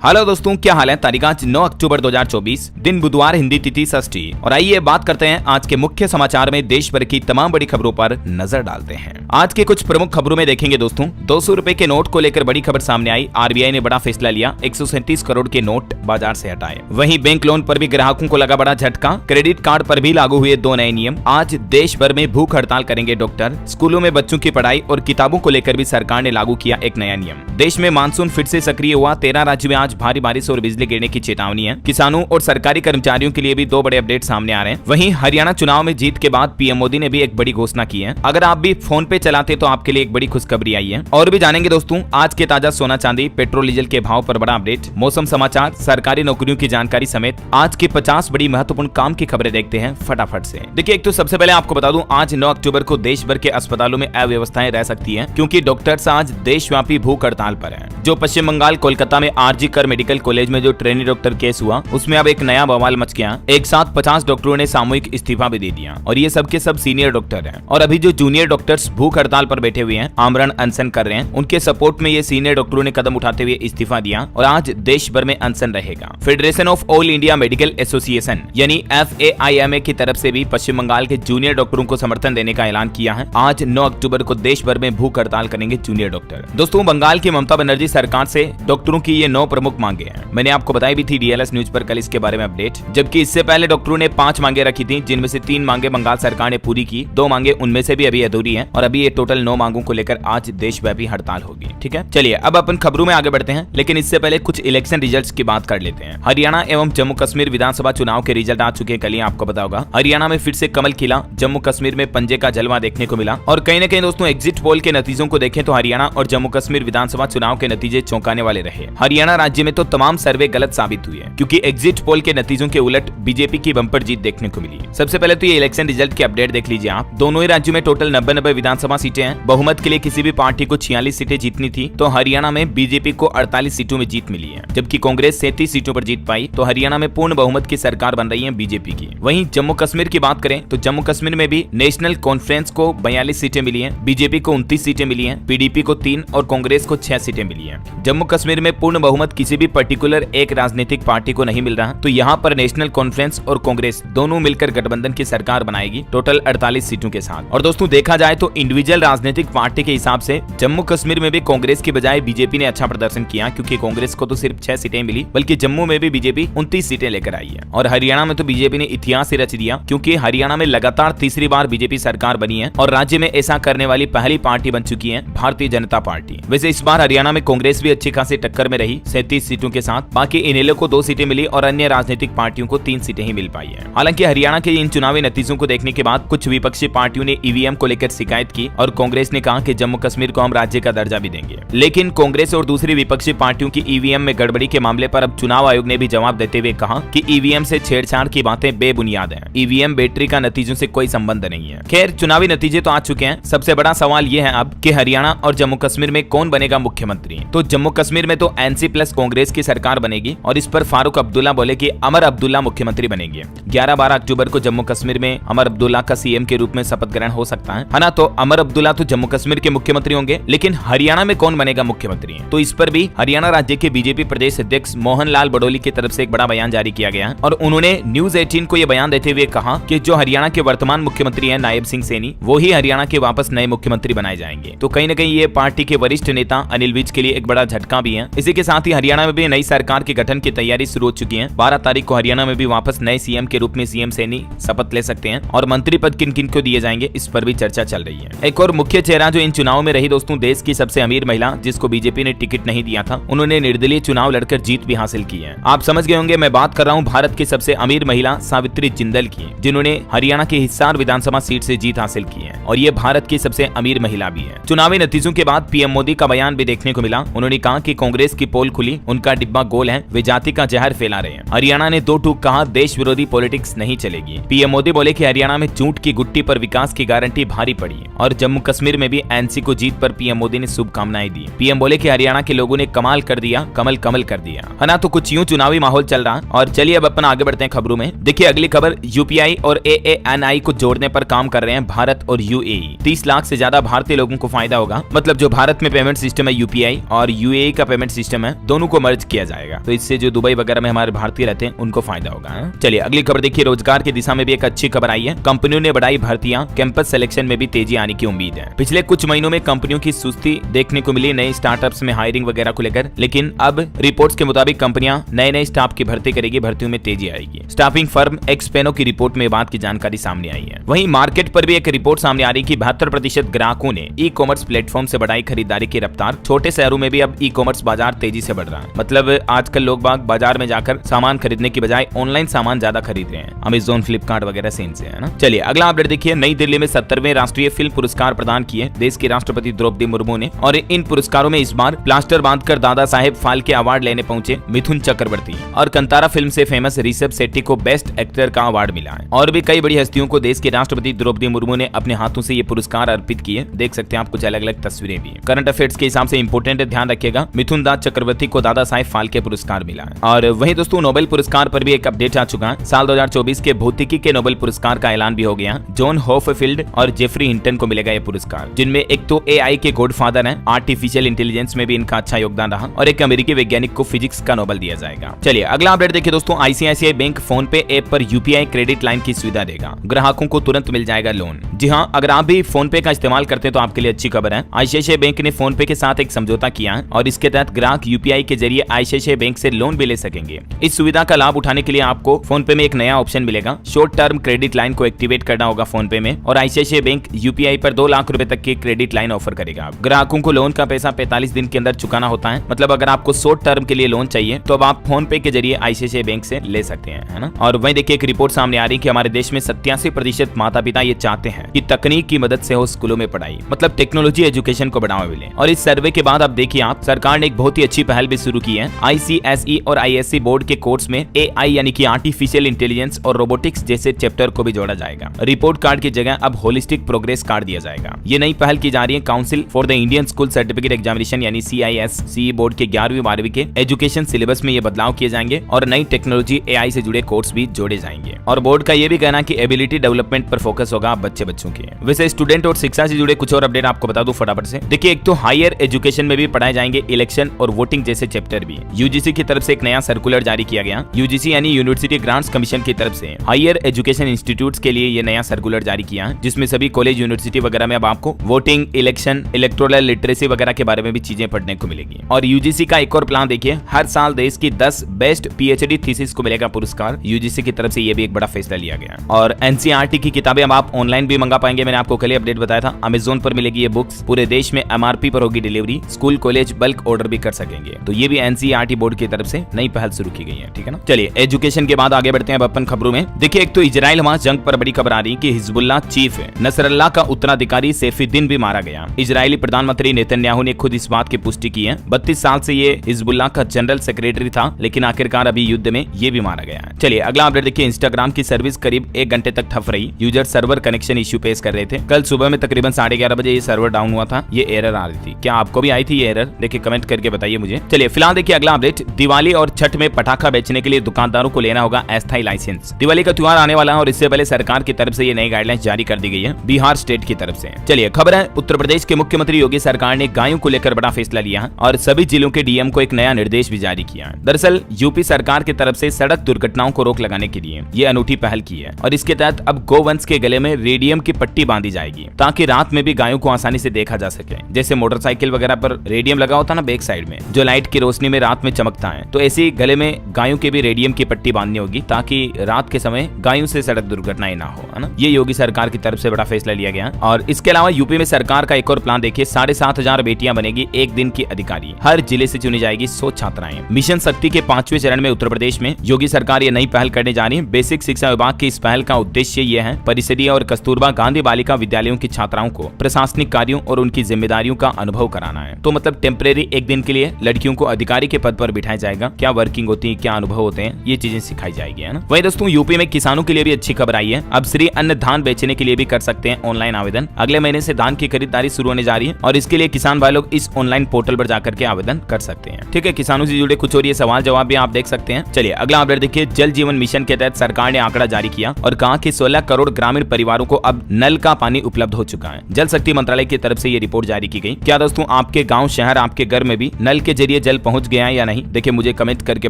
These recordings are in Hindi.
हेलो दोस्तों, क्या हाल है। तारीख आज 9 अक्टूबर 2024, दिन बुधवार, हिंदी तिथि षष्ठी। और आइए बात करते हैं आज के मुख्य समाचार में देश भर की तमाम बड़ी खबरों पर नजर डालते हैं। आज के कुछ प्रमुख खबरों में देखेंगे दोस्तों, 200 रुपए के नोट को लेकर बड़ी खबर सामने आई। आरबीआई ने बड़ा फैसला लिया, 137 करोड़ के नोट बाजार से हटाए। वहीं बैंक लोन पर भी ग्राहकों को लगा बड़ा झटका। क्रेडिट कार्ड पर भी लागू हुए 2 नए नियम। आज देश भर में भूख हड़ताल करेंगे डॉक्टर। स्कूलों में बच्चों की पढ़ाई और किताबों को लेकर भी सरकार ने लागू किया एक नया नियम। देश में मानसून फिर से सक्रिय हुआ। 13 राज्यों में आज भारी बारिश और बिजली गिरने की चेतावनी है। किसानों और सरकारी कर्मचारियों के लिए भी 2 बड़े अपडेट सामने आ रहे हैं। वहीं हरियाणा चुनाव में जीत के बाद पीएम मोदी ने भी एक बड़ी घोषणा की है। अगर आप भी फोन पे चलाते तो आपके लिए एक बड़ी खुशखबरी आई है। और भी जानेंगे दोस्तों आज के ताजा सोना चांदी, पेट्रोल डीजल के भाव पर बड़ा अपडेट, मौसम समाचार, सरकारी नौकरियों की जानकारी समेत आज की 50 बड़ी महत्वपूर्ण काम की खबरें देखते हैं फटाफट से। देखिए, एक तो सबसे पहले आपको बता दूं, आज 9 अक्टूबर को देश भर के अस्पतालों में अव्यवस्थाएं रह सकती है, क्योंकि डॉक्टर्स आज देशव्यापी भूख हड़ताल पर है। जो पश्चिम बंगाल कोलकाता में आरजी कर मेडिकल कॉलेज में जो ट्रेनी डॉक्टर केस हुआ, उसमें अब एक नया बवाल मच गया। एक साथ 50 डॉक्टरों ने सामूहिक इस्तीफा भी दे दिया और ये सब के सब सीनियर डॉक्टर हैं। और अभी जो जूनियर डॉक्टर्स भूख हड़ताल पर बैठे हुए हैं, आमरण अनशन कर रहे हैं, उनके सपोर्ट में ये सीनियर डॉक्टरों ने कदम उठाते हुए इस्तीफा दिया और आज देश भर में अनशन रहेगा। Federation of all India medical association यानी FAIMA की तरफ से भी पश्चिम बंगाल के जूनियर डॉक्टरों को समर्थन देने का ऐलान किया है। आज 9 अक्टूबर को देश भर में भूख हड़ताल करेंगे जूनियर डॉक्टर। दोस्तों, बंगाल की ममता बनर्जी सरकार से डॉक्टरों की ये 9 प्रमुख मांगे हैं। मैंने आपको बताई भी थी DLS न्यूज पर कल इसके बारे में अपडेट। जबकि इससे पहले डॉक्टरों ने 5 मांगे रखी थी, जिनमें से 3 मांगे बंगाल सरकार ने पूरी की, 2 मांगे उनमें से भी अभी अधूरी है। और अभी ये टोटल 9 मांगों को लेकर आज देशव्यापी हड़ताल होगी। ठीक है, चलिए अब अपन खबरों में आगे बढ़ते हैं, लेकिन इससे पहले कुछ इलेक्शन रिजल्ट्स की बात कर लेते हैं। हरियाणा एवं जम्मू कश्मीर विधानसभा चुनाव के रिजल्ट आ चुके हैं। कल ही आपको पता होगा, हरियाणा में फिर से कमल खिला, जम्मू कश्मीर में पंजे का जलवा देखने को मिला। और कहीं न कहीं दोस्तों, एग्जिट पोल के नतीजों को देखें तो हरियाणा और जम्मू कश्मीर विधानसभा चुनाव के नतीजे चौंकाने वाले रहे। हरियाणा राज्य में तो तमाम सर्वे गलत साबित हुए हैं, क्योंकि एग्जिट पोल के नतीजों के उलट बीजेपी की बम्पर जीत देखने को मिली। सबसे पहले तो ये इलेक्शन रिजल्ट की अपडेट देख लीजिए आप। दोनों ही राज्यों में टोटल 90 विधानसभा सीटें हैं। बहुमत के लिए किसी भी पार्टी को 46 सीटें जीतनी थी, तो हरियाणा में बीजेपी को 48 सीटों में जीत मिली है, जबकि कांग्रेस 37 सीटों पर जीत पाई। तो हरियाणा में पूर्ण बहुमत की सरकार बन रही है बीजेपी की। वहीं जम्मू कश्मीर की बात करें तो जम्मू कश्मीर में भी नेशनल कॉन्फ्रेंस को 42 सीटें मिली है, बीजेपी को 29 सीटें मिली है, पीडीपी को 3 और कांग्रेस को 6 सीटें मिली है। जम्मू कश्मीर में पूर्ण बहुमत किसी भी पर्टिकुलर एक राजनीतिक पार्टी को नहीं मिल रहा, तो यहाँ पर नेशनल कॉन्फ्रेंस और कांग्रेस दोनों मिलकर गठबंधन की सरकार बनाएगी, टोटल 48 सीटों के साथ। और दोस्तों, देखा जाए तो इंडिविजुअल राजनीतिक पार्टी के हिसाब से जम्मू कश्मीर में भी कांग्रेस की बजाय बीजेपी ने अच्छा प्रदर्शन किया, क्योंकि कांग्रेस को तो सिर्फ 6 सीटें मिली, बल्कि जम्मू में भी बीजेपी 29 सीटें लेकर आई है। और हरियाणा में तो बीजेपी ने इतिहास ही रच दिया, क्योंकि हरियाणा में लगातार तीसरी बार बीजेपी सरकार बनी है और राज्य में ऐसा करने वाली पहली पार्टी बन चुकी है भारतीय जनता पार्टी। वैसे इस बार हरियाणा में कांग्रेस भी अच्छी खासी टक्कर में रही, 37 सीटों के साथ। बाकी इनेलो को 2 सीटें मिली और अन्य राजनीतिक पार्टियों को 3 सीटें ही मिल पाई है। हालांकि हरियाणा के इन चुनावी नतीजों को देखने के बाद कुछ विपक्षी पार्टियों ने ईवीएम को लेकर शिकायत की और कांग्रेस ने कहा कि जम्मू कश्मीर को हम राज्य का दर्जा भी देंगे। लेकिन कांग्रेस और दूसरी विपक्षी पार्टियों की ईवीएम में गड़बड़ी के मामले पर अब चुनाव आयोग ने भी जवाब देते हुए कहा कि ईवीएम से छेड़छाड़ की बातें बेबुनियाद हैं। ईवीएम बैटरी का नतीजों से कोई संबंध नहीं है। खैर, चुनावी नतीजे तो आ चुके हैं। सबसे बड़ा सवाल यह है अब कि हरियाणा और जम्मू कश्मीर में कौन बनेगा मुख्यमंत्री। तो जम्मू कश्मीर में तो एनसी प्लस कांग्रेस की सरकार बनेगी और इस पर फारूक अब्दुल्ला बोले कि अमर अब्दुल्ला मुख्यमंत्री बनेंगे। 11-12 अक्टूबर को जम्मू कश्मीर में अमर अब्दुल्ला का सीएम के रूप में शपथ ग्रहण हो सकता है ना। तो अमर अब्दुल्ला तो जम्मू कश्मीर के मुख्यमंत्री होंगे, लेकिन हरियाणा में कौन बनेगा मुख्यमंत्री, तो इस पर भी हरियाणा राज्य के बीजेपी प्रदेश अध्यक्ष मोहन लाल बडोली की तरफ से एक बड़ा बयान जारी किया गया और उन्होंने न्यूज 18 को यह बयान देते हुए कहा कि जो हरियाणा के वर्तमान मुख्यमंत्री है नायब सिंह सैनी, वो ही हरियाणा के वापस नए मुख्यमंत्री बनाए जाएंगे। तो कहीं न कहीं ये पार्टी के वरिष्ठ नेता अनिल विज के लिए एक बड़ा झटका भी है। इसी के साथ ही हरियाणा में भी नई सरकार के गठन की तैयारी शुरू हो चुकी है। 12 तारीख को हरियाणा में भी वापस नए सीएम के रूप में सीएम सैनी शपथ ले सकते हैं और मंत्री पद किन किन को दिए जाएंगे, इस पर भी चर्चा चल रही है। एक और मुख्य चेहरा जो इन चुनाव में रही दोस्तों, देश की सबसे अमीर महिला जिसको बीजेपी ने टिकट नहीं दिया था, उन्होंने निर्दलीय चुनाव लड़कर जीत भी हासिल की है। आप समझ गए होंगे, मैं बात कर रहा हूँ भारत की सबसे अमीर महिला सावित्री जिंदल की, जिन्होंने हरियाणा की हिसार विधानसभा सीट से जीत हासिल की है और ये भारत की सबसे अमीर महिला भी है। चुनावी नतीजों के बाद पीएम मोदी का बयान भी देखने को मिला। उन्होंने कहा कि कांग्रेस की पोल खुली, उनका डिब्बा गोल है, वे जाति का जहर फैला रहे हैं। हरियाणा ने 2 टूक कहा, देश विरोधी पॉलिटिक्स नहीं चलेगी। पीएम मोदी बोले कि हरियाणा में झूठ की गुट्टी पर विकास की गारंटी भारी पड़ी और जम्मू कश्मीर में भी एनसी को जीत पर पीएम मोदी ने शुभकामनाएं दी। पीएम बोले कि हरियाणा के लोगों ने कमाल कर दिया, कमल कमल कर दिया, है ना। तो कुछ यूं चुनावी माहौल चल रहा। और चलिए अब अपन आगे बढ़ते हैं खबरों में। देखिए, अगली खबर, यूपीआई और AANI को जोड़ने पर काम कर रहे हैं भारत और यूएई। 30 लाख से ज्यादा भारतीय लोगों को फायदा होगा। मतलब जो भारत में पेमेंट सिस्टम है यूपीआई और यूएई का पेमेंट सिस्टम है, दोनों को मर्ज किया जाएगा। तो इससे जो दुबई वगैरह में हमारे भारतीय रहते हैं उनको फायदा होगा। चलिए अगली खबर देखिए, रोजगार की दिशा में भी एक अच्छी खबर आई है। कंपनियों ने बढ़ाई भर्तियां, कैंपस सिलेक्शन में भी तेजी आने की उम्मीद है। पिछले कुछ महीनों में कंपनियों की सुस्ती देखने को मिली नए स्टार्टअप्स में हायरिंग वगैरह को लेकर, लेकिन अब रिपोर्ट्स के मुताबिक कंपनियां नए स्टाफ की भर्ती करेगी, भर्तियों में तेजी आएगी। स्टाफिंग फर्म एक्सपेनो की रिपोर्ट में बात की जानकारी सामने आई है। वहीं मार्केट पर भी एक रिपोर्ट सामने आ रही कि 72% ग्राहकों ने ई कॉमर्स प्लेटफॉर्म से बढ़ाई खरीदारी की रफ्तार। छोटे शहरों में भी अब ई कॉमर्स बाजार तेजी से बढ़ रहा है। मतलब आजकल लोग बाग बाजार में जाकर सामान खरीदने की बजाय ऑनलाइन सामान ज्यादा खरीद रहे हैं, अमेजोन, फ्लिपकार्ट वगैरह से इनसे, है ना। चलिए अगला अपडेट देखिए, नई दिल्ली में 70वें राष्ट्रीय फिल्म पुरस्कार प्रदान किए देश की राष्ट्रपति द्रौपदी मुर्मू ने। और इन पुरस्कारों में इस बार प्लास्टर बांधकर दादा साहेब फाल्के अवार्ड लेने पहुंचे मिथुन चक्रवर्ती और कंतारा फिल्म से फेमस ऋषभ शेट्टी को बेस्ट एक्टर का अवार्ड मिला है। और भी कई बड़ी हस्तियों को देश के राष्ट्रपति द्रौपदी मुर्मू ने अपने हाथों से ये पुरस्कार अर्पित किए। देख सकते हैं आप कुछ अलग अलग तस्वीरें भी। करंट अफेयर्स के हिसाब से इंपोर्टेंट ध्यान रखिएगा, मिथुन दास चक्रवर्ती को दादा साहेब फाल्के पुरस्कार मिला है। और वहीं दोस्तों नोबेल पुरस्कार पर भी एक अपडेट आ चुका है। साल 2024 के भौतिकी के नोबेल पुरस्कार का ऐलान भी हो गया। जॉन हॉफफील्ड और जेफरी हिंटन को मिलेगा ये पुरस्कार, जिनमें एक तो एआई के गॉडफादर हैं, आर्टिफिशियल इंटेलिजेंस में भी इनका अच्छा योगदान रहा, और एक अमेरिकी वैज्ञानिक को फिजिक्स का नोबेल दिया जाएगा। चलिए अगला अपडेट देखिए दोस्तों, आईसीआईसीआई बैंक फोन पे ऐप पर यूपीआई क्रेडिट लाइन की सुविधा देगा, ग्राहकों को तुरंत मिल जाएगा लोन। जी हाँ, अगर आप भी फोन पे का इस्तेमाल करते हैं तो आपके लिए अच्छी खबर है। आईसीआईसीआई बैंक ने फोन पे के साथ एक समझौता किया है और इसके तहत ग्राहक यूपीआई के जरिए आईसीआईसीआई बैंक से लोन भी ले सकेंगे। इस सुविधा का लाभ उठाने के लिए आपको फोन पे में एक नया ऑप्शन मिलेगा, शॉर्ट टर्म क्रेडिट लाइन को एक्टिवेट करना होगा फोन पे में। और आईसीआईसीआई बैंक यूपीआई पर 2 लाख रुपए तक की क्रेडिट लाइन ऑफर करेगा। ग्राहकों को लोन का पैसा 45 दिन के अंदर चुकाना होता है। मतलब अगर आपको शॉर्ट टर्म के लिए लोन चाहिए तो अब आप फोन पे के जरिए आईसीआईसीआई बैंक से ले सकते हैं, है ना। और वहीं देखिए एक रिपोर्ट सामने आ रही है कि हमारे देश में 87% माता पिता ये चाहते हैं कि तकनीक की मदद से हो स्कूलों में पढ़ाई, मतलब टेक्नोलॉजी एजुकेशन को बढ़ावा मिले। और इस सर्वे के बाद अब देखिए आप, सरकार ने एक बहुत ही अच्छी पहल भी शुरू की है। आईसीएसई और आईएससी बोर्ड के कोर्स में एआई यानी कि आर्टिफिशियल इंटेलिजेंस और रोबोटिक्स जैसे चैप्टर को भी जोड़ा जाएगा। रिपोर्ट कार्ड की जगह अब होलिस्टिक प्रोग्रेस कार्ड दिया जाएगा। ये नई पहल की जा रही है council for the Indian school certificate examination यानी CISCE बोर्ड के 11वीं 12वीं के एजुकेशन सिलेबस में ये बदलाव किए जाएंगे और नई टेक्नोलॉजी एआई से जुड़े कोर्स भी जोड़े जाएंगे। और बोर्ड का ये भी कहना है कि एबिलिटी डेवलपमेंट पर फोकस होगा बच्चों के। वैसे स्टूडेंट और शिक्षा से जुड़े कुछ और अपडेट आपको बता दूं फटाफट से। देखिए एक तो हायर एजुकेशन में भी पढ़ाए जाएंगे इलेक्शन और वोटिंग जैसे चैप्टर भी। यूजीसी की तरफ से एक नया सर्कुलर जारी किया गया। यूजीसी यानी यूनिवर्सिटी ग्रांट्स कमीशन की तरफ से हायर एजुकेशन इंस्टीट्यूट्स के लिए ये नया सर्कुलर जारी किया है, जिसमें सभी कॉलेज यूनिवर्सिटी वगैरह में अब आपको वोटिंग, इलेक्शन, इलेक्टोरल लिटरेसी वगैरह के बारे में भी चीजें पढ़ने को मिलेगी। और यूजीसी का एक और प्लान देखिए, हर साल देश की 10 बेस्ट पीएचडी थीसिस को मिलेगा पुरस्कार। यूजीसी की तरफ से ये भी एक बड़ा फैसला लिया गया। और एनसीईआरटी की किताबें अब आप ऑनलाइन भी मंगा पाएंगे। मैंने आपको कल ही अपडेट बताया था, अमेजोन पर मिलेगी ये बुक्स। पूरे देश में एमआरपी पर होगी delivery. School college bulk order भी कर सकेंगे। तो ये भी एनसीईआरटी बोर्ड की तरफ से नई पहल शुरू की गई है, ठीक है ना। चलिए एजुकेशन के बाद आगे बढ़ते हैं अब अपन खबरों में। देखिए एक तो इजराइल हमास जंग पर बड़ी खबर आ रही है कि हिजबुल्लाह चीफ नसरल्लाह का उत्तराधिकारी सैफुद्दीन भी मारा गया। इजरायली प्रधानमंत्री नेतन्याहू ने खुद इस बात की पुष्टि की है। 32 साल से ये हिजबुल्लाह का जनरल सेक्रेटरी था, लेकिन आखिरकार अभी युद्ध में ये भी मारा गया है। चलिए अगला अपडेट देखिए, इंस्टाग्राम की सर्विस करीब 1 घंटे तक ठप रही। यूजर सर्वर कनेक्शन इश्यू पेश कर रहे थे। कल सुबह में तकरीबन 11:30 बजे ये सर्वर डाउन हुआ था। ये एरर आ रही थी। क्या आपको भी आई थी ये एरर? देखिए कमेंट करके बताइए मुझे। चलिए फिलहाल देखिए अगला अपडेट, दिवाली और छठ में पटाखा बेचने के लिए दुकानदारों को लेना होगा अस्थायी लाइसेंस। दिवाली का त्योहार आने वाला है और इससे पहले सरकार की तरफ से ये नई गाइडलाइंस जारी कर दी गई है बिहार स्टेट की तरफ से। चलिए खबर है, उत्तर प्रदेश के मुख्यमंत्री योगी सरकार ने गायों को लेकर बड़ा फैसला लिया है और सभी जिलों के डीएम को एक नया निर्देश भी जारी किया है। दरअसल यूपी सरकार की तरफ से सड़क दुर्घटनाओं को रोक लगाने के लिए ये अनूठी पहल की है और इसके तहत अब गोवंश के गले में रेडियम की पट्टी बांधी जाएगी ताकि रात में भी गायों को आसानी से देखा जा सके। जैसे मोटरसाइकिल वगैरह पर रेडियम लगा होता है ना बैक साइड में, जो लाइट की रोशनी में रात में चमकता है, तो ऐसे ही गले में गायों के भी रेडियम की पट्टी बांधनी होगी ताकि रात के समय गायों से सड़क दुर्घटनाएं ना हो, है ना। ये योगी सरकार की तरफ से बड़ा फैसला लिया गया। और इसके अलावा यूपी में सरकार का एक और प्लान देखिए, 7,500 बेटियां बनेगी एक दिन की अधिकारी। हर जिले से चुनी जाएगी 100 छात्राएं। मिशन शक्ति के 5वें चरण में उत्तर प्रदेश में योगी सरकार ये नई पहल करने जा रही है। बेसिक शिक्षा विभाग की इस पहल का उद्देश्य ये है परिषदीय और कस्तूरबा गांधी बालिका विद्यालयों की छात्राओं को प्रशासनिक कार्यों और उनकी जिम्मेदारियों का अनुभव कराना है। तो मतलब टेम्परेरी एक दिन के लिए लड़कियों को अधिकारी के पद पर बिठाया जाएगा। क्या वर्किंग होती है, क्या अनुभव होते हैं, ये चीजें सिखाई जाएगी, है ना। वही दोस्तों यूपी में किसानों के लिए भी अच्छी खबर आई है। अब श्री अन्न धान बेचने के लिए भी कर सकते हैं ऑनलाइन आवेदन। अगले महीने से धान की खरीदारी शुरू होने जा रही है और इसके लिए किसान भाई लोग इस ऑनलाइन पोर्टल पर जाकर के आवेदन कर सकते हैं। ठीक है, किसानों से जुड़े कुछ और ये सवाल जवाब भी आप देख सकते हैं। चलिए अगला अपडेट देखिए, जल जीवन मिशन के तहत सरकार ने आंकड़ा जारी किया और कहा कि 16 करोड़ ग्रामीण परिवारों को अब नल का पानी उपलब्ध हो चुका है। जल शक्ति मंत्रालय की तरफ से ये रिपोर्ट जारी की गई। क्या दोस्तों आपके गाँव शहर आपके घर में भी नल के जरिए जल जल पहुंच गया है या नहीं, देखिए मुझे कमेंट करके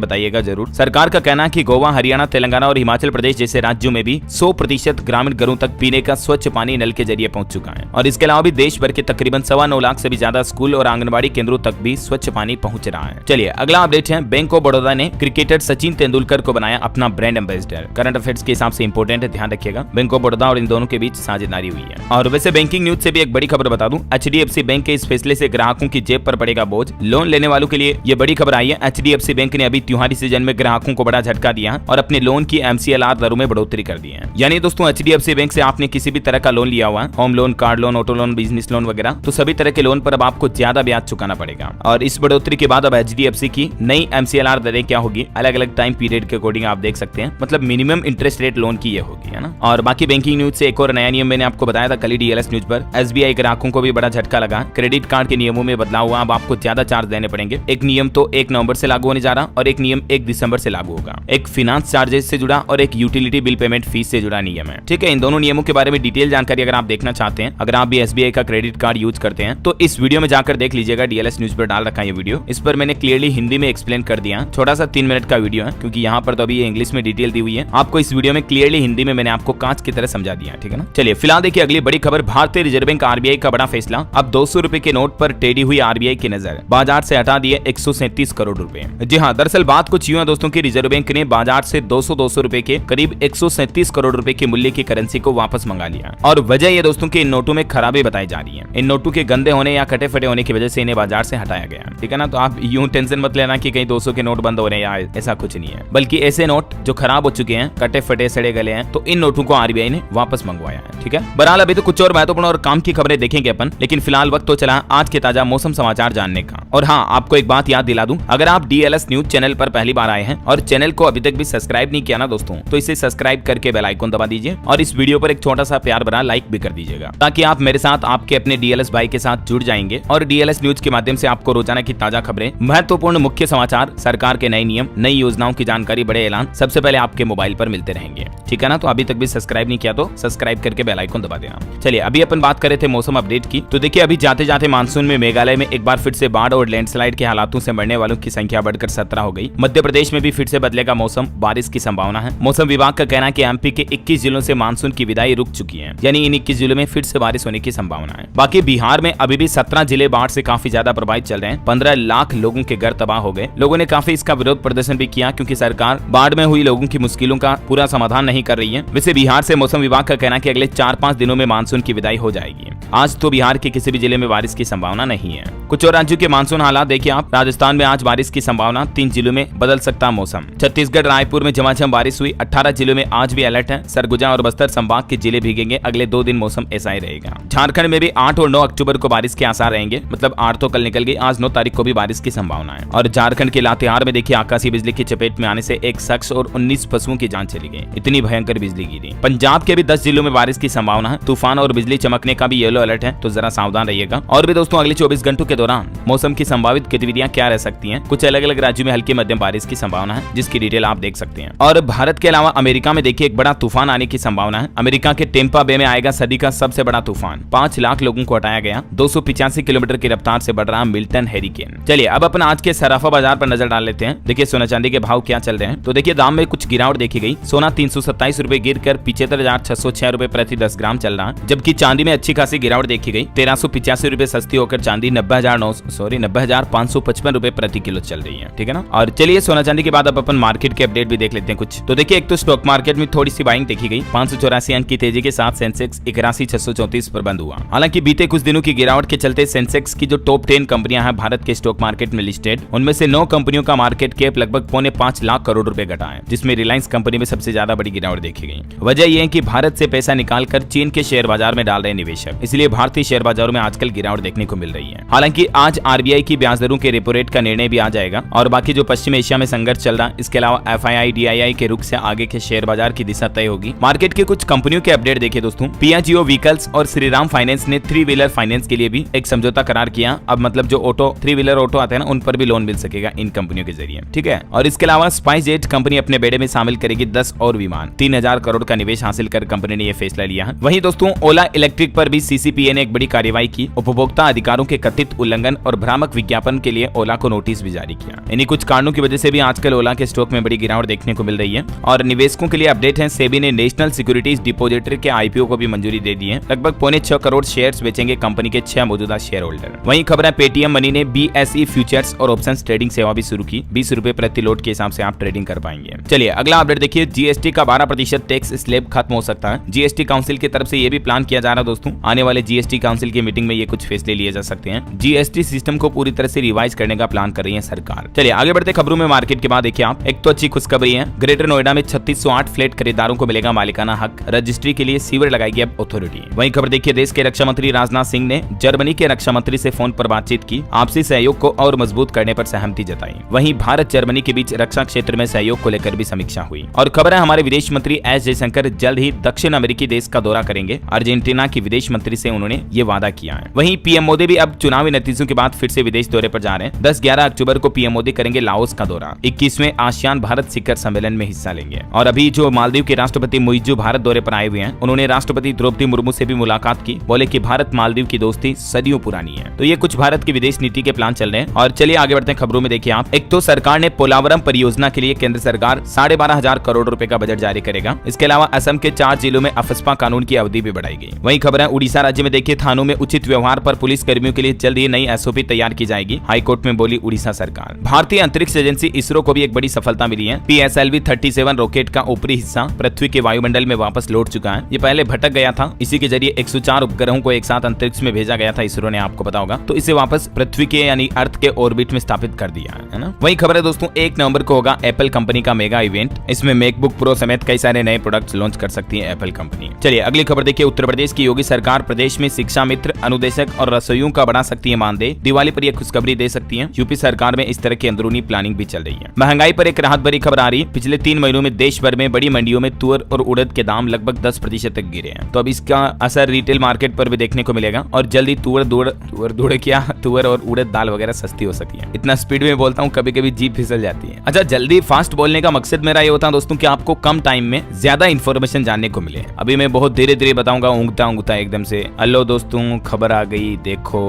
बताइएगा जरूर। सरकार का कहना है कि गोवा, हरियाणा, तेलंगाना और हिमाचल प्रदेश जैसे राज्यों में भी 100% ग्रामीण घरों तक पीने का स्वच्छ पानी नल के जरिए पहुंच चुका है। और इसके अलावा भी देश भर के तकरीबन 9.25 लाख से भी ज्यादा स्कूल और आंगनबाड़ी केंद्रों तक भी स्वच्छ पानी पहुंच रहा है। चलिए अगला अपडेट है, बैंक ऑफ बड़ौदा ने क्रिकेटर सचिन तेंदुलकर को बनाया अपना ब्रांड एम्बेसडर। करंट अफेयर्स के हिसाब से इंपोर्टेंट है, ध्यान रखिएगा। बैंक ऑफ बड़ौदा और इन दोनों के बीच साझेदारी हुई है। और वैसे बैंकिंग न्यूज से भी एक बड़ी खबर बता दूं, HDFC बैंक के इस फैसले से ग्राहकों की जेब पर पड़ेगा बोझ। लोन लेने वालों के लिए ये बड़ी खबर आई है। HDFC बैंक ने अभी त्योहारी सीजन में ग्राहकों को बड़ा झटका दिया और अपने लोन की MCLR दरों में बढ़ोतरी कर दी है। यानी दोस्तों HDFC बैंक से आपने किसी भी तरह का लोन लिया हुआ, home loan, car loan, auto loan, business loan वगैरह, तो सभी तरह के लोन पर अब आपको ज्यादा ब्याज चुकाना पड़ेगा। और इस बढ़ोतरी के बाद अब HDFC की नई MCLR दरें क्या होगी, अलग अलग टाइम पीरियड के अकॉर्डिंग आप देख सकते हैं, मतलब मिनिमम इंटरेस्ट रेट लोन की ये होगी, है ना। और बाकी बैंकिंग न्यूज से एक और नया नियम मैंने आपको बताया था कल ही DLS न्यूज पर। SBI ग्राहकों को भी बड़ा झटका लगा। क्रेडिट कार्ड के नियमों में बदलाव हुआ, अब आपको ज्यादा चार्ज देने पड़ेंगे। एक नियम तो 1 नवंबर से लागू होने जा रहा और एक नियम 1 दिसंबर से लागू होगा। एक फाइनेंस चार्जेस से जुड़ा और एक यूटिलिटी बिल पेमेंट फीस से जुड़ा नियम है। ठीक है, इन दोनों नियमों के बारे में डिटेल जानकारी अगर आप देखना चाहते हैं, अगर आप भी SBI का क्रेडिट कार्ड यूज करते हैं, तो इस वीडियो में जाकर देख लीजिएगा। DLS न्यूज पर डाल रखा है ये वीडियो, इस पर मैंने क्लियरली हिंदी में एक्सप्लेन कर दिया। छोटा सा 3 मिनट का वीडियो है, क्योंकि यहाँ पर तो अभी ये इंग्लिश में डिटेल दी हुई है। आपको इस वीडियो में क्लियरली हिंदी में मैंने आपको कांच की तरह समझा दिया, ठीक है ना। चलिए फिलहाल देखिए अगली बड़ी खबर, भारतीय रिजर्व बैंक RBI का बड़ा फैसला। अब 200 रुपए के नोट पर टेढ़ी हुई RBI की नजर, बाजार से हटा दिए 137 करोड़ रुपए। जी हाँ, दरअसल बात कुछ यूं है दोस्तों की रिजर्व बैंक ने बाजार से 200 रुपए के करीब 137 करोड़ रुपए के मूल्य की करेंसी को वापस मंगा लिया। और वजह ये दोस्तों की इन नोटों में खराबी बताई जा रही है। इन नोटों के गंदे होने या कटे फटे होने की वजह से इन्हें बाजार से हटाया गया, ठीक है ना। तो आप यूं टेंशन मत लेना कि कहीं 200 के नोट बंद हो रहे हैं या ऐसा कुछ नहीं है, बल्कि ऐसे नोट जो खराब हो चुके हैं, कटे फटे सड़े गले हैं, तो इन नोटों को RBI ने वापस मंगवाया है, ठीक है। बहरहाल अभी तो कुछ और महत्वपूर्ण और काम की खबरें देखेंगे अपन, लेकिन फिलहाल वक्त तो चला आज के ताजा मौसम समाचार जानने का। और हाँ, आपको एक बात याद दिला दूं, अगर आप DLS न्यूज चैनल पर पहली बार आए हैं और चैनल को अभी तक भी सब्सक्राइब नहीं किया ना दोस्तों, तो इसे सब्सक्राइब करके बेल आइकन दबा दीजिए और इस वीडियो पर एक छोटा सा प्यार भरा लाइक भी कर दीजिएगा, ताकि आप मेरे साथ आपके अपने DLS भाई के साथ जुड़ जाएंगे और DLS न्यूज के माध्यम से आपको रोजाना की ताजा खबरें, महत्वपूर्ण मुख्य समाचार, सरकार के नए नियम, नई योजनाओं की जानकारी, बड़े ऐलान सबसे पहले आपके मोबाइल पर मिलते रहेंगे, ठीक है ना। तो अभी तक भी सब्सक्राइब नहीं किया तो सब्सक्राइब करके बेल आइकन दबा देना। चलिए अभी अपन बात कर रहे थे मौसम अपडेट की, तो देखिए अभी जाते जाते मानसून में मेघालय में एक बार फिर से बाढ़ और लैंडस्लाइड के हालातों से मरने वालों की संख्या बढ़कर 17 हो गई। मध्य प्रदेश में भी फिर से बदलेगा मौसम, बारिश की संभावना है। मौसम विभाग का कहना है कि MP के 21 जिलों से मानसून की विदाई रुक चुकी है, यानी इन 21 जिलों में फिर से बारिश होने की संभावना है। बाकी बिहार में अभी भी 17 जिले बाढ़ से काफी ज्यादा प्रभावित चल रहे हैं। 15 लाख लोगों के घर तबाह हो गए। लोगों ने काफी इसका विरोध प्रदर्शन भी किया, क्योंकि सरकार बाढ़ में हुई लोगों की मुश्किलों का पूरा समाधान नहीं कर रही है। वैसे बिहार से मौसम विभाग का कहना है कि अगले 4-5 दिनों में मानसून की विदाई हो जाएगी। आज तो बिहार के किसी भी जिले में बारिश की संभावना नहीं है। कुछ और राज्यों के मानसून हालात देखिए आप, राजस्थान में आज बारिश की संभावना, 3 जिलों में बदल सकता मौसम। छत्तीसगढ़ रायपुर में झमाझम बारिश हुई, 18 जिलों में आज भी अलर्ट है। सरगुजा और बस्तर संभाग के जिले भीगेंगे, अगले 2 दिन मौसम ऐसा ही रहेगा। झारखंड में भी 8 और 9 अक्टूबर को बारिश के आसार रहेंगे, मतलब 8 तो कल निकल गई, आज 9 तारीख को भी बारिश की संभावना है। और झारखंड के लातेहार में देखिए आकाशीय बिजली की चपेट में आने से एक शख्स और 19 पशुओं की जान चली गई, इतनी भयंकर बिजली गिरी। पंजाब के भी 10 जिलों में बारिश की संभावना है। तूफान और बिजली चमकने का भी येलो अलर्ट है, तो जरा सावधान रहिएगा। और भी दोस्तों अगले 24 घंटों के दौरान मौसम की संभावित गतिविधियां क्या रह सकती हैं, कुछ अलग अलग राज्यों में हल्की मध्यम बारिश की संभावना है, जिसकी डिटेल आप देख सकते हैं। और भारत के अलावा अमेरिका में देखिए एक बड़ा तूफान आने की संभावना है। अमेरिका के टेम्पा बे में आएगा सदी का सबसे बड़ा तूफान। 5 लाख लोगों को हटाया गया। 285 किलोमीटर की रफ्तार से बढ़ रहा मिल्टन हैरिकेन। चलिए अब अपन आज के सराफा बाजार पर नजर डाल लेते हैं। देखिए सोना चांदी के भाव क्या चल रहे हैं, तो देखिए दाम में कुछ गिरावट देखी गई। सोना 327 रुपए गिर कर 75,606 रुपए प्रति 10 ग्राम चल रहा है, जबकि चांदी में अच्छी खासी गिरावट देखी गई। 1385 रुपए सस्ती होकर चांदी 90,555 रुपए प्रति किलो चल रही है, ठीक है ना। और चलिए सोना चांदी के बाद अब अपन मार्केट के अपडेट भी देख लेते हैं कुछ। तो देखिए एक तो स्टॉक मार्केट में थोड़ी सी बाइंग देखी गई। 584 अंक की तेजी के साथ सेंसेक्स 81,634 पर बंद हुआ। हालांकि बीते कुछ दिनों की गिरावट के चलते सेंसेक्स की जो टॉप 10 कंपनियां हैं भारत के स्टॉक मार्केट में लिस्टेड, उनमें से 9 कंपनियों का मार्केट कैप लगभग 4.25 लाख करोड़ रुपए घटा है, जिसमें रिलायंस कंपनी में सबसे ज्यादा बड़ी गिरावट देखी गई। वजह यह है कि भारत से पैसा निकालकर चीन के शेयर बाजार में डाल रहे निवेशक, इसलिए भारतीय शेयर बाजारों में आजकल गिरावट देखने को मिल रही है। हालांकि आज RBI की ब्याज दरों के रेपो रेट का निर्णय भी आ जाएगा और बाकी जो पश्चिम एशिया में संघर्ष चल रहा है, इसके अलावा FII DII के रुख से आगे के शेयर बाजार की दिशा तय होगी। मार्केट के कुछ कंपनियों के अपडेट देखिए दोस्तों। पियाजिओ व्हीकल्स और श्रीराम फाइनेंस ने 3 व्हीलर फाइनेंस के लिए भी एक समझौता करार किया। अब मतलब जो 3 व्हीलर ऑटो आते हैं ना, उन पर भी लोन मिल सकेगा इन कंपनियों के जरिए, ठीक है। और इसके अलावा स्पाइसजेट कंपनी अपने बेड़े में शामिल करेगी 10 और विमान। 3000 करोड़ का निवेश हासिल कर कंपनी ने यह फैसला लिया है। वहीं दोस्तों ओला इलेक्ट्रिक पर भी CCPA ने एक बड़ी कार्रवाई की। उपभोक्ता अधिकारों के कथित उल्लंघन और भ्रामक विज्ञापन के लिए ओला को नोटिस भी जारी किया। इन्हीं कुछ कारणों की वजह से भी आजकल ओला के स्टॉक में बड़ी गिरावट देखने को मिल रही है। और निवेशकों के लिए अपडेट है, सेबी ने नेशनल सिक्योरिटीज डिपॉजिटरी के आईपीओ को भी मंजूरी दे दी है। लगभग 6.25 करोड़ शेयर्स बेचेंगे कंपनी के 6 मौजूदा शेयर होल्डर। वहीं खबर है पेटीएम मनी ने बीएसई फ्यूचर्स और ऑप्शंस ट्रेडिंग सेवा भी शुरू की। 20 रुपए प्रति लोट के हिसाब से आप ट्रेडिंग कर पाएंगे। चलिए अगला अपडेट देखिए, जीएसटी का 12% टैक्स स्लैब खत्म हो सकता है। जीएसटी काउंसिल की तरफ से ये भी प्लान किया जा रहा है दोस्तों, आने वाले जीएसटी काउंसिल की मीटिंग में ये कुछ फैसले लिए जा सकते हैं। जीएसटी सिस्टम को पूरी तरह से रिवाइज करने का प्लान कर रही है सरकार। चलिए आगे बढ़ते खबरों में मार्केट के बाद देखिए आप, एक तो अच्छी खुशखबरी है, ग्रेटर नोएडा में 3608 फ्लैट खरीदारों को मिलेगा मालिकाना हक। रजिस्ट्री के लिए सीवर लगाएगी अब अथॉरिटी। वहीं खबर देखिए, देश के रक्षा मंत्री राजनाथ सिंह ने जर्मनी के रक्षा मंत्री से फोन पर बातचीत की, आपसी सहयोग को और मजबूत करने पर सहमति जताई। वहीं भारत जर्मनी के बीच रक्षा क्षेत्र में सहयोग को लेकर भी समीक्षा हुई। और खबर है हमारे विदेश मंत्री एस जयशंकर जल्द ही दक्षिण अमेरिकी देश का दौरा करेंगे। अर्जेंटीना की विदेश मंत्री से उन्होंने ये वादा किया है। वहीं पीएम मोदी भी अब चुनावी नतीजों के बाद फिर से विदेश दौरे पर जा रहे हैं। 10-11 अक्टूबर को पीएम मोदी करेंगे लाओस का दौरा। 21वें आसियान भारत शिखर सम्मेलन में हिस्सा लेंगे। और अभी जो मालदीव के राष्ट्रपति मुइज्जू भारत दौरे पर आए हुए हैं, उन्होंने राष्ट्रपति द्रौपदी मुर्मू से भी मुलाकात की। बोले कि भारत मालदीव की दोस्ती सदियों पुरानी है। तो ये कुछ भारत की विदेश नीति के प्लान चल रहे हैं। और चलिए आगे बढ़ते हैं खबरों में देखिए आप, एक तो सरकार ने पोलावरम परियोजना के लिए केंद्र सरकार 12,500 करोड़ रुपए का बजट जारी करेगा। इसके अलावा असम के 4 जिलों में अफस्पा कानून की अवधि भी बढ़ाई गई। वहीं खबर है उड़ीसा राज्य में देखिए, थानों में उचित व्यवहार पर पुलिस कर्मियों के लिए जल्द ही नई एसओपी तैयार की जाएगी, हाईकोर्ट में बोली उड़ीसा सरकार। भारतीय अंतरिक्ष एजेंसी इसरो को भी एक बड़ी सफलता मिली है। PSLV-37 रॉकेट का ऊपरी हिस्सा पृथ्वी के वायुमंडल में वापस लौट चुका है। ये पहले भटक गया था, इसी के जरिए 104 उपग्रहों को एक साथ अंतरिक्ष में भेजा गया था इसरो ने, आपको पता होगा। तो इसे वापस पृथ्वी के यानी अर्थ के ऑर्बिट में स्थापित कर दिया है ना। वही खबर है दोस्तों, 1 नवंबर को होगा एप्पल कंपनी का मेगा इवेंट। इसमें मैकबुक प्रो समेत कई सारे नए प्रोडक्ट्स लॉन्च कर सकती है एप्पल कंपनी। चलिए अगली खबर देखिए, उत्तर प्रदेश की योगी सरकार प्रदेश में शिक्षा मित्र, अनुदेशक और रसोइयों का बढ़ा सकती है मानदेय। दिवाली पर यह खुशखबरी दे सकती है। यूपी सरकार में इस तरह की अंदरूनी प्लानिंग भी चल रही है। महंगाई पर एक राहत भरी खबर आ रही है। पिछले 3 महीनों में देश भर में बड़ी मंडियों में तुअर और उड़द के दाम लगभग 10% तक गिरे हैं। तो अब इसका असर रिटेल मार्केट पर भी देखने को मिलेगा और जल्दी तुअर और उड़द दाल वगैरह सस्ती हो सकती है। इतना स्पीड में बोलता हूँ कभी कभी जीभ फिसल जाती है। अच्छा, जल्दी फास्ट बोलने का मकसद मेरा ये होता है दोस्तों कि आपको कम टाइम में ज्यादा इन्फॉर्मेशन जानने को मिले। अभी मैं बहुत धीरे धीरे बताऊंगा, ऊँगता एकदम से, हेलो दोस्तों खबर आ गई देखो,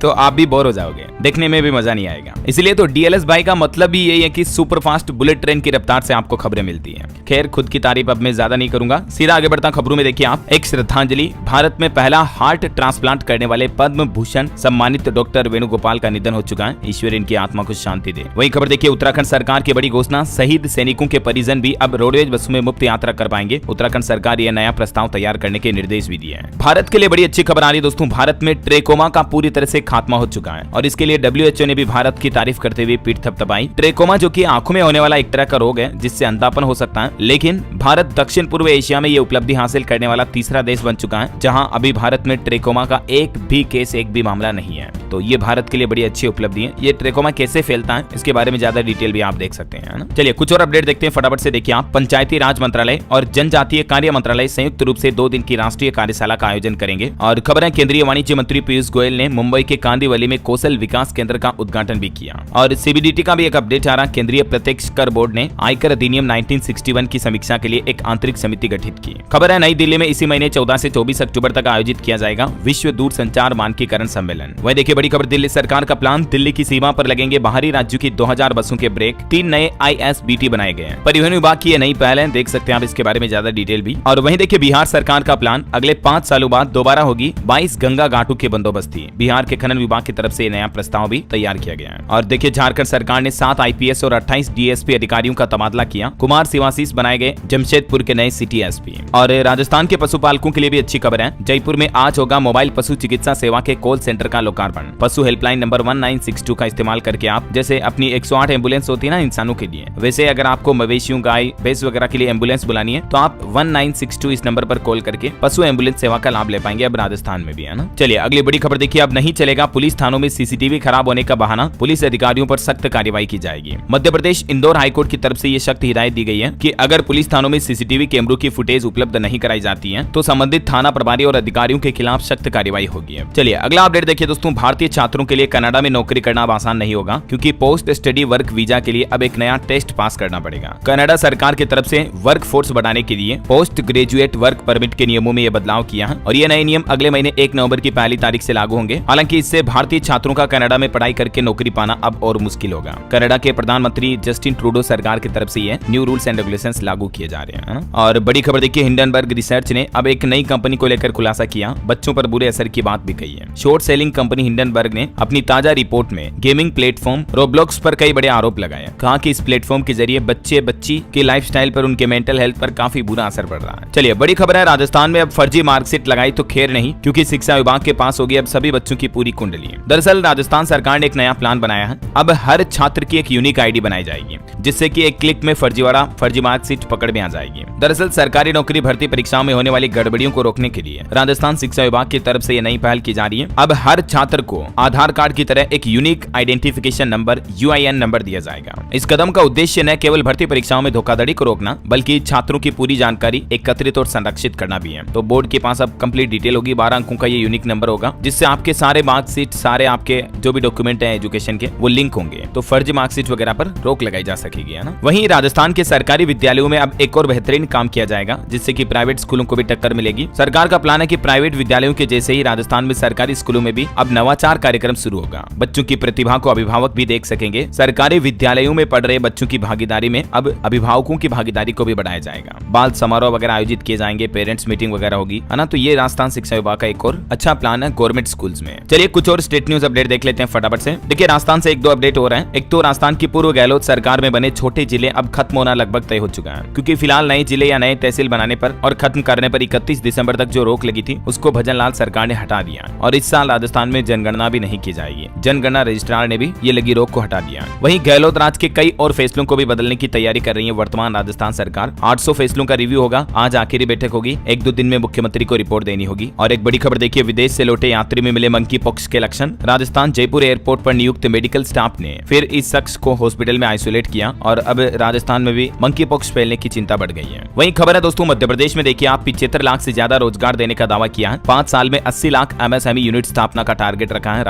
तो आप भी बोर हो जाओगे, देखने में भी मजा नहीं आएगा। इसलिए तो डीएलएस भाई का मतलब भी यही है कि सुपर फास्ट बुलेट ट्रेन की रफ्तार से आपको खबरें मिलती हैं। खैर खुद की तारीफ अब मैं ज्यादा नहीं करूंगा, सीधा आगे बढ़ता खबरों में देखिए आप, एक श्रद्धांजलि, भारत में पहला हार्ट ट्रांसप्लांट करने वाले पद्म भूषण सम्मानित डॉक्टर वेणुगोपाल का निधन हो चुका है। ईश्वर इनकी आत्मा को शांति दे। वही खबर देखिए, उत्तराखंड सरकार की बड़ी घोषणा, शहीद सैनिकों के परिजन भी अब रोडवेज बसों में मुफ्त यात्रा कर पाएंगे। उत्तराखंड सरकार यह नया प्रस्ताव तैयार करने के निर्देश भी दिए हैं। भारत के लिए बड़ी अच्छी खबर आ रही है दोस्तों, भारत में ट्रेकोमा का पूरी तरह से खात्मा हो चुका है और इसके लिए WHO ने भी भारत की तारीफ करते हुए पीठ थपथपाई। ट्रेकोमा जो कि आंखों में होने वाला एक तरह का रोग है जिससे अंधापन हो सकता है, लेकिन भारत दक्षिण पूर्व एशिया में ये उपलब्धि हासिल करने वाला तीसरा देश बन चुका है जहां अभी भारत में ट्रेकोमा का एक भी मामला नहीं है। तो ये भारत के लिए बड़ी अच्छी उपलब्धि है। ये ट्रेकोमा कैसे फैलता है इसके बारे में ज्यादा डिटेल भी आप देख सकते हैं ना। चलिए कुछ और अपडेट देखते हैं फटाफट से। देखिए आप, पंचायती राज मंत्रालय और जनजातीय कार्य मंत्रालय संयुक्त रूप से 2 दिन की राष्ट्रीय कार्यशाला का आयोजन करेंगे। और खबर है, केंद्रीय वाणिज्य मंत्री पीयूष गोयल ने मुंबई के कांदिवली में कौशल विकास केंद्र का उद्घाटन भी किया। और सीबीडीटी का भी एक अपडेट आ रहा, केंद्रीय प्रत्यक्ष कर बोर्ड ने आयकर अधिनियम 1961 की समीक्षा के लिए एक आंतरिक समिति गठित की। खबर है, नई दिल्ली में इसी महीने 14 से 24 अक्टूबर तक आयोजित किया जाएगा विश्व दूरसंचार मानकीकरण सम्मेलन। वही देखिए बड़ी खबर, दिल्ली सरकार का प्लान, दिल्ली की सीमा पर लगेंगे बाहरी राज्यों की 2000 बसों के ब्रेक। 3 नए ISBT बनाए गए हैं। परिवहन विभाग की ये नई पहल है, देख सकते हैं आप इसके बारे में ज्यादा डिटेल भी। और वहीं देखिए बिहार सरकार का प्लान, अगले 5 सालों बाद दोबारा होगी 22 गंगा घाटों के बंदोबस्ती। बिहार के खनन विभाग की तरफ से नया प्रस्ताव भी तैयार किया गया है। और देखिए झारखंड सरकार ने 7 IPS और 28 DSP अधिकारियों का तबादला किया। कुमार शिवाशीष बनाए गए जमशेदपुर के नए सिटी SP। और राजस्थान के पशुपालकों के लिए भी अच्छी खबर है, जयपुर में आज होगा मोबाइल पशु चिकित्सा सेवा के कॉल सेंटर का लोकार्पण। पशु हेल्पलाइन नंबर 1962 का इस्तेमाल करके आप, जैसे अपनी 108 एम्बुलेंस होती है ना इंसानों के लिए, वैसे अगर आपको मवेशियों, गाय, भैंस वगैरह के लिए एम्बुलेंस बुलानी है तो आप 1962 इस नंबर पर कॉल करके पशु एम्बुलेंस सेवा का लाभ ले पाएंगे। अब राजस्थान में भी है ना। चलिए अगली बड़ी खबर देखिए, अब नहीं चलेगा पुलिस थानों में CCTV खराब होने का बहाना, पुलिस अधिकारियों पर सख्त कार्रवाई की जाएगी। मध्य प्रदेश इंदौर हाईकोर्ट की तरफ से ये सख्त हिदायत दी गई है कि अगर पुलिस थानों थानों में सीसीटीवी कैमरों की फुटेज उपलब्ध नहीं कराई जाती है तो संबंधित थाना प्रभारी और अधिकारियों के खिलाफ सख्त कार्रवाई होगी। चलिए अगला अपडेट देखिए दोस्तों, भारतीय छात्रों के लिए कनाडा में नौकरी करना अब आसान नहीं होगा, क्योंकि पोस्ट स्टडी वर्क वीजा के लिए अब एक नया टेस्ट पास करना पड़ेगा। कनाडा सरकार की तरफ से वर्क फोर्स बढ़ाने के लिए पोस्ट ग्रेजुएट वर्क परमिट के नियमों में यह बदलाव किया है और ये नए नियम अगले महीने 1 नवंबर की पहली तारीख से लागू होंगे। हालांकि इससे भारतीय छात्रों का कनाडा में पढ़ाई करके नौकरी पाना अब और मुश्किल होगा। कनाडा के प्रधानमंत्री जस्टिन ट्रूडो सरकार की तरफ से ये न्यू रूल्स एंड रेगुलेशंस लागू किए जा रहे हैं। और बड़ी खबर देखिए, हिंडनबर्ग रिसर्च ने अब एक नई कंपनी को लेकर खुलासा किया, बच्चों पर बुरे असर की बात भी कही है। शॉर्ट सेलिंग कंपनी हिंडनबर्ग ने अपनी ताजा रिपोर्ट में गेमिंग प्लेटफॉर्म रोब्लॉक्स पर कई बड़े आरोप लगाए। कहा कि इस प्लेटफॉर्म के जरिए बच्चे बच्ची के लाइफस्टाइल पर, उनके मेंटल हेल्थ पर काफी बुरा असर पड़ रहा है। चलिए बड़ी खबर है, राजस्थान में अब फर्जी मार्कशीट लगाई तो खैर नहीं, क्योंकि शिक्षा विभाग के पास होगी अब सभी बच्चों की पूरी कुंडली। दरअसल राजस्थान सरकार ने एक नया प्लान बनाया है। अब हर छात्र की एक यूनिक आईडी बनाई जाएगी, जिससे कि एक क्लिक में फर्जी मार्कशीट पकड़ में आ जाएगी। दरअसल सरकारी नौकरी भर्ती परीक्षाओं में होने वाली गड़बड़ियों को रोकने के लिए राजस्थान शिक्षा विभाग की तरफ से ये नई पहल की जा रही है। अब हर छात्र को आधार कार्ड की तरह एक unique identification number UIN number दिया जाएगा। इस कदम का उद्देश्य न केवल भर्ती परीक्षाओं में धोखाधड़ी को रोकना, बल्कि छात्रों की पूरी जानकारी एकत्रित और संरक्षित करना भी है। तो बोर्ड के पास अब कंप्लीट डिटेल होगी, 12 अंकों का ये यूनिक नंबर होगा, जिससे आपके सारे मार्कशीट, सारे आपके जो भी डॉक्यूमेंट है एजुकेशन के, वो लिंक होंगे। तो फर्जी मार्कशीट वगैरह पर रोक लगाई जा सकेगी, है ना। वहीं राजस्थान के सरकारी विद्यालयों में अब एक और बेहतरीन काम किया जाएगा, जिससे कि प्राइवेट स्कूलों को भी टक्कर मिलेगी। सरकार का प्लान है कि प्राइवेट विद्यालयों के जैसे ही राजस्थान में सरकारी स्कूलों में भी अब नवाचार कार्यक्रम शुरू होगा। बच्चों की प्रतिभा को अभिभावक भी देख सकेंगे। सरकारी विद्यालयों में पढ़ रहे बच्चों की भागीदारी में अब अभिभावकों की भागीदारी को भी बढ़ाया जाएगा। बाल समारोह वगैरह आयोजित किए जाएंगे, पेरेंट्स मीटिंग वगैरह होगी, है ना। तो ये राजस्थान शिक्षा विभाग का एक और अच्छा प्लान है गवर्नमेंट स्कूल्स में। चलिए कुछ और स्टेट न्यूज अपडेट देख लेते हैं फटाफट से। देखिए राजस्थान से 1-2 अपडेट हो रहे हैं। एक तो राजस्थान की पूर्व गहलोत सरकार में बने छोटे जिले अब खत्म होना लगभग तय हो चुका है, क्योंकि फिलहाल नए जिले या नए तहसील बनाने पर और खत्म करने पर 31 दिसंबर तक जो रोक लगी थी उसको भजनलाल सरकार ने हटा दिया और इस साल राजस्थान में जनगणना भी नहीं की जाएगी। जनगणना रजिस्ट्रार ने भी ये लगी रोक को हटा दिया। वहीं गहलोत राज के कई और फैसलों को भी बदलने की तैयारी कर रही है वर्तमान राजस्थान सरकार। 800 फैसलों का रिव्यू होगा, आज आखिरी बैठक होगी, 1-2 दिन में मुख्यमंत्री को रिपोर्ट देनी होगी। और एक बड़ी खबर देखिए, विदेश से लौटे यात्री में मिले मंकी पॉक्स के लक्षण। राजस्थान जयपुर एयरपोर्ट पर नियुक्त मेडिकल स्टाफ ने फिर इस शख्स को हॉस्पिटल में आइसोलेट किया और अब राजस्थान में भी मंकी पॉक्स फैलने की चिंता बढ़ गई है। वहीं खबर है दोस्तों, मध्य प्रदेश में देखिए आप 75 लाख से ज्यादा रोजगार देने का दावा किया है। 5 साल में 80 लाख MSME यूनिट स्थापना का टारगेट रखा है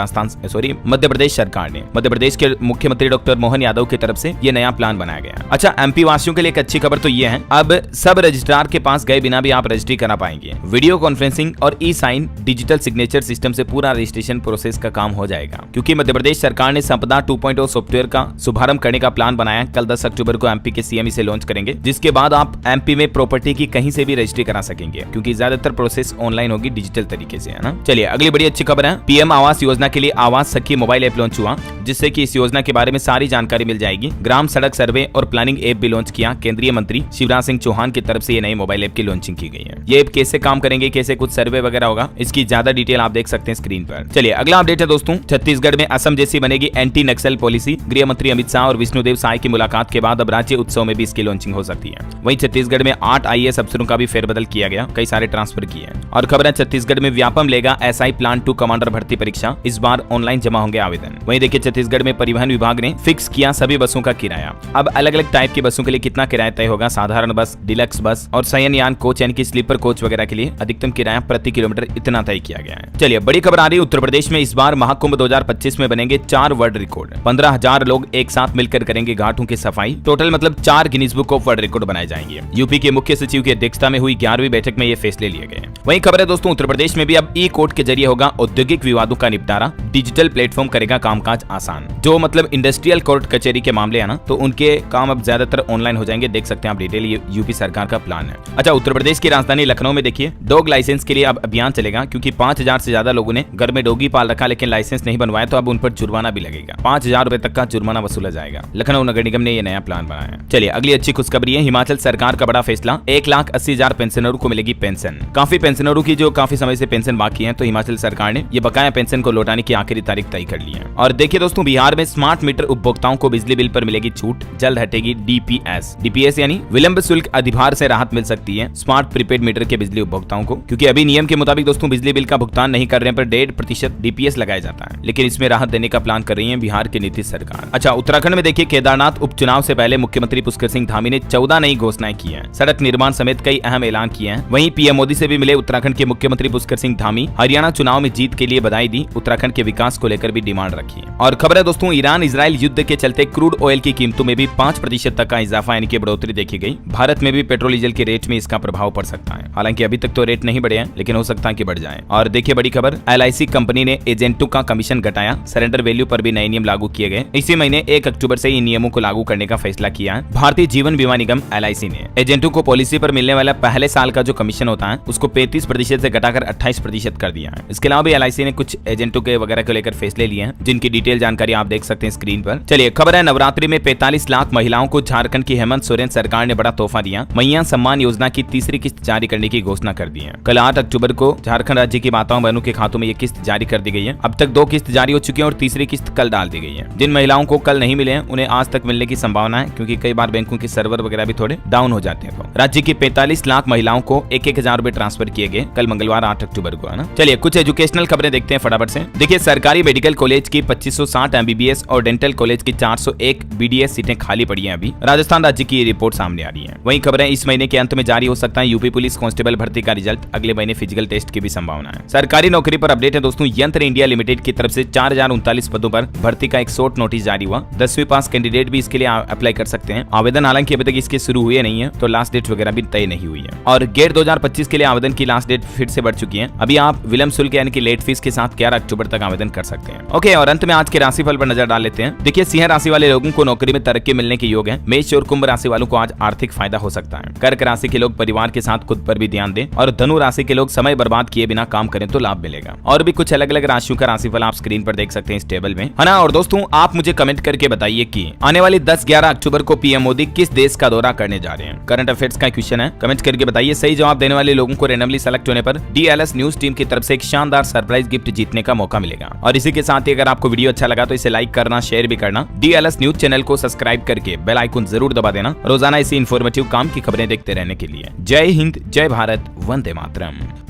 मध्य प्रदेश सरकार ने। मध्य प्रदेश के मुख्यमंत्री डॉक्टर मोहन यादव की तरफ से ये नया प्लान बनाया गया। अच्छा, MP वासियों के लिए एक अच्छी खबर तो ये है, अब सब रजिस्ट्रार के पास गए बिना भी आप रजिस्ट्री करा पाएंगे। वीडियो कॉन्फ्रेंसिंग और ई-साइन डिजिटल सिग्नेचर सिस्टम से पूरा रजिस्ट्रेशन प्रोसेस का काम हो जाएगा, क्योंकि मध्य प्रदेश सरकार ने संपदा 2.0 सॉफ्टवेयर का शुभारंभ करने का प्लान बनाया। कल 10 अक्टूबर को MP के CM इसे लॉन्च करेंगे, जिसके बाद आप MP में प्रॉपर्टी की कहीं से भी रजिस्ट्री करा सकेंगे, क्योंकि ज्यादातर प्रोसेस ऑनलाइन होगी, डिजिटल तरीके से, है ना। चलिए अगली बड़ी अच्छी खबर है, PM आवास योजना के लिए आवास सखी मोबाइल ऐप लॉन्च हुआ, जिससे कि इस योजना के बारे में सारी जानकारी मिल जाएगी। ग्राम सड़क सर्वे और प्लानिंग ऐप भी लॉन्च किया। केंद्रीय मंत्री शिवराज सिंह चौहान की तरफ से ये नई मोबाइल ऐप की लॉन्चिंग की गई है। ये ऐप कैसे काम करेंगे, कैसे कुछ सर्वे वगैरह होगा, इसकी ज्यादा डिटेल आप देख सकते हैं स्क्रीन पर। चलिए अगला अपडेट है दोस्तों, छत्तीसगढ़ में असम जैसी बनेगी एंटी नक्सल पॉलिसी। गृह मंत्री अमित शाह और विष्णुदेव साय की मुलाकात के बाद अब राज्य उत्सव में भी इसकी लॉन्चिंग हो सकती है। वहीं छत्तीसगढ़ में 8 IAS अफसरों का भी फेरबदल किया गया, कई सारे ट्रांसफर किए। और खबर है छत्तीसगढ़ में व्यापम लेगा SI प्लान 2 कमांडर भर्ती परीक्षा, इस बार ऑनलाइन जमा होंगे आवेदन। वहीं देखिए छत्तीसगढ़ में परिवहन विभाग ने फिक्स किया सभी बसों का किराया। अब अलग अलग टाइप की बसों के लिए कितना किराया तय होगा, साधारण बस, डिलक्स बस और शयनयान कोच यानी कि स्लीपर कोच वगैरह के लिए अधिकतम किराया प्रति किलोमीटर इतना तय किया गया है। चलिए बड़ी खबर आ रही है, उत्तर प्रदेश में इस बार महाकुंभ 2025 में बनेंगे 4 वर्ल्ड रिकॉर्ड। 15,000 लोग एक साथ मिलकर करेंगे घाटों की सफाई। टोटल मतलब 4 Guinness book of world record बनाए जाएंगे। यूपी के मुख्य सचिव की अध्यक्षता में हुई 11वीं बैठक में ये फैसले लिए गए। वहीं खबर है दोस्तों, उत्तर प्रदेश में भी अब ई-कोर्ट के जरिए होगा औद्योगिक विवादों का निपटारा। डिजिटल प्लेटफॉर्म करेगा कामकाज आसान। जो मतलब इंडस्ट्रियल कोर्ट कचहरी के मामले है ना, तो उनके काम अब ज्यादातर ऑनलाइन हो जाएंगे। देख सकते हैं आप डिटेल, ये यूपी सरकार का प्लान है। अच्छा, उत्तर प्रदेश की राजधानी लखनऊ में देखिए डॉग लाइसेंस के लिए अब अभियान चलेगा, क्योंकि 5,000 से ज्यादा लोगों ने घर में डॉगी पाल रखा लेकिन लाइसेंस नहीं बनवाया, तो अब उन पर जुर्माना भी लगेगा। 5,000 रुपए तक का जुर्माना वसूला जाएगा। लखनऊ नगर निगम ने यह नया प्लान बनाया। चलिए अगली अच्छी खुशखबरी है, हिमाचल सरकार का बड़ा फैसला, 1,80,000 पेंशनरों को मिलेगी पेंशन। काफी पेंशनरों की जो काफी समय से पेंशन बाकी है, तो हिमाचल सरकार ने ये बकाया पेंशन को लौटाने की आखिरी तारीख तय कर ली है। और देखिए दोस्तों, बिहार में स्मार्ट मीटर उपभोक्ताओं को बिजली बिल पर मिलेगी छूट, जल्द हटेगी DPS यानी विलंब शुल्क अधिभार से राहत मिल सकती है स्मार्ट प्रीपेड मीटर के बिजली उपभोक्ताओं को, क्योंकि अभी नियम के मुताबिक दोस्तों बिजली बिल का भुगतान नहीं करने पर 1.5% DPS लगाया जाता है, लेकिन इसमें राहत देने का प्लान कर रही है बिहार की नीतीश सरकार। अच्छा, उत्तराखंड में देखिए केदारनाथ उपचुनाव से पहले मुख्यमंत्री पुष्कर सिंह धामी ने 14 नई घोषणाएं की है। हैं। सड़क निर्माण समेत कई अहम ऐलान किए हैं। वहीं पीएम मोदी से भी मिले उत्तराखंड के मुख्यमंत्री पुष्कर सिंह धामी। हरियाणा चुनाव में जीत के लिए बधाई दी, उत्तराखंड के विकास को लेकर भी डिमांड रखी है। और खबर है दोस्तों, ईरान इजराइल युद्ध के चलते क्रूड ऑयल की कीमतों में भी 5% तक का इजाफा यानी कि बढ़ोतरी देखी गई। भारत में भी पेट्रोल डीजल के रेट में इसका प्रभाव पड़ सकता है। हालांकि अभी तक तो रेट नहीं बढ़े हैं, लेकिन हो सकता है कि बढ़ जाए। और देखिए बड़ी खबर, LIC कंपनी ने एजेंटों का कमीशन घटाया, सरेंडर वैल्यू पर भी नए नियम लागू किए गए। इसी महीने 1 अक्टूबर से इन नियमों को लागू करने का फैसला किया है भारतीय जीवन बीमा निगम LIC ने। एजेंटों को पॉलिसी पर मिलने वाला पहले साल का जो कमीशन होता है उसको 35% से घटाकर 28% कर दिया है। इसके अलावा भी LIC ने कुछ एजेंटों के वगैरह को लेकर फैसले लिए हैं, जिनकी डिटेल जानकारी आप देख सकते हैं स्क्रीन पर। चलिए खबर है, नवरात्रि में 45 लाख महिलाओं को झारखंड की हेमंत सोरेन सरकार ने बड़ा तोहफा दिया। मैया सम्मान योजना की तीसरी किस्त जारी करने की घोषणा कर दी है। कल 8 अक्टूबर को झारखंड राज्य की माताओं बहनों के खातों में ये किस्त जारी कर दी गई है। अब तक 2 किस्त जारी हो चुकी है और तीसरी किस्त कल डाल दी गई है। जिन महिलाओं को कल नहीं मिले हैं उन्हें आज तक मिलने की संभावना है, क्योंकि कई बार बैंकों के सर्वर वगैरह भी थोड़े डाउन हो जाते हैं। तो राज्य की 45 लाख महिलाओं को 1-1 हजार रुपए ट्रांसफर किए गए कल मंगलवार 8 अक्टूबर को, है ना। चलिए कुछ एजुकेशनल खबरें देखते हैं फटाफट से। देखिए, सरकारी मेडिकल कॉलेज की 2560 MBBS और डेंटल कॉलेज की 401 BDS सीटें खाली पड़ी हैं। अभी राजस्थान राज्य की रिपोर्ट सामने आ रही है। वहीं खबर है, इस महीने के अंत में जारी हो सकता है यूपी पुलिस कांस्टेबल भर्ती का रिजल्ट। अगले महीने फिजिकल टेस्ट की भी संभावना है। सरकारी नौकरी पर अपडेट है दोस्तों, यंत्र इंडिया लिमिटेड की तरफ से 4039 पदों पर भर्ती का एक शॉर्ट नोटिस जारी हुआ। 10वीं पास कैंडिडेट भी इसके लिए अप्लाई कर सकते हैं। आवेदन हालांकि अभी तक इसके शुरू हुए नहीं है, तो लास्ट डेट वगैरह भी तय नहीं हुई है। और गेट 2025 के लिए आवेदन की लास्ट डेट फिर से बढ़ चुकी है। अभी आप विलंब शुल्क यानी कि लेट फीस के साथ 11 अक्टूबर तक आवेदन कर सकते हैं। ओके, और अंत में आज के राशिफल पर नजर डाल लेते हैं। देखिए, सिंह राशि वाले लोगों को नौकरी में तरक्की मिलने के योग है। मेष और कुंभ राशि वालों को आज आर्थिक फायदा हो सकता है। कर्क राशि के लोग परिवार के साथ खुद पर भी ध्यान दें। और धनु राशि के लोग समय बर्बाद किए बिना काम करें तो लाभ मिलेगा। और भी कुछ अलग अलग राशियों का राशिफल आप स्क्रीन पर देख सकते हैं इस टेबल में, है ना। और दोस्तों, आप मुझे कमेंट करके बताइए कि आने वाली 10-11 अक्टूबर को पीएम मोदी किस देश का दौरा करने जा रहे हैं। करंट अफेयर्स का क्वेश्चन है, कमेंट करके बताइए। सही जवाब देने वाले लोगों को रैंडमली सेलेक्ट होने पर DLS न्यूज टीम की तरफ से एक शानदार सरप्राइज गिफ्ट जीतने का मौका मिलेगा। और इसी के साथ ही अगर आपको वीडियो अच्छा लगा तो इसे लाइक करना, शेयर भी करना। DLS न्यूज चैनल को सब्सक्राइब करके बेल आइकन जरूर दबा देना, रोजाना इसी इंफॉर्मेटिव काम की खबरें देखते रहने के लिए। जय हिंद, जय भारत, वंदे मातरम।